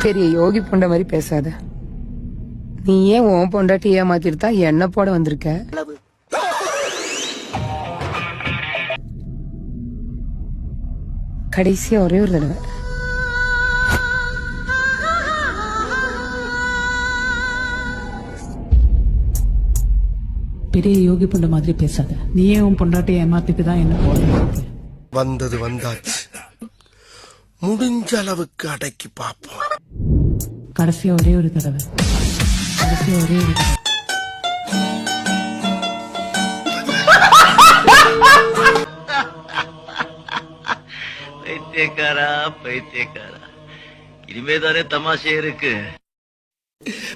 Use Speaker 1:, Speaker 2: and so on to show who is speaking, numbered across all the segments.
Speaker 1: பெரிய யோகி பொண்ட மாதிரி பேசாத. நீ ஏன் உன் பொண்டாட்டி ஏமாத்திட்டு தான் என்ன போட வந்திருக்க? கடைசியா ஒரே ஒரு தடவை
Speaker 2: பெரிய யோகி பொண்ட மாதிரி பேசாத. நீயே உன் பொண்டாட்டி ஏமாத்திட்டு தான் என்ன போட
Speaker 3: வந்தது வந்தாச்சு, முடிஞ்ச அளவுக்கு அடக்கி பாப்போம்.
Speaker 2: கடைசியா ஒரே ஒரு தடவை, கடைசியா ஒரே ஒரு தடவை.
Speaker 4: பைத்தியக்காரா பைத்தியக்காரா, இனிமேதானே தமாஷே இருக்கு.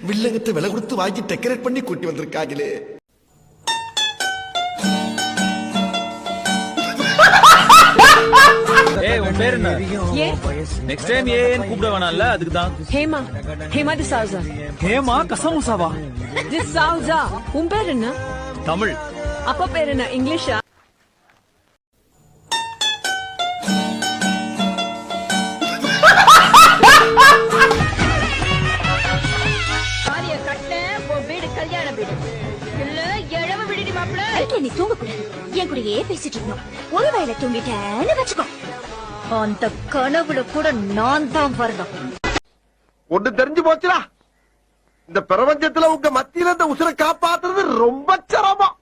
Speaker 3: வில்லங்கத்தை விலை கொடுத்து வாங்கி டெக்கரேட் பண்ணி கூட்டி வந்திருக்காங்களே.
Speaker 5: உன் பேர் என்ன? நெக்ஸ்ட் டைம் ஏன் கூப்பிட வேணாம்ல, அதுக்கு தான்.
Speaker 6: ஹேமா, ஹேமா டிசௌசா.
Speaker 5: ஹேமா கசமுசாவா?
Speaker 6: டிசௌசா. உன் பேர் என்ன?
Speaker 5: தமிழ்.
Speaker 6: அப்பா பேர் என்ன? இங்கிலீஷா?
Speaker 7: நீ தூங்கக்கூடாது, என் கூடயே பேசிட்டு இருக்கணும். ஒரு வேளை தூங்கிட்டேன்னு வச்சுக்கோ, அந்த கனவுல கூட நான் தான் வரணும்.
Speaker 3: ஒண்ணு தெரிஞ்சு போச்சுடா, இந்த பிரபஞ்சத்துல உங்க மத்தியில இந்த உசுரை காப்பாத்துறது ரொம்ப சிரமம்.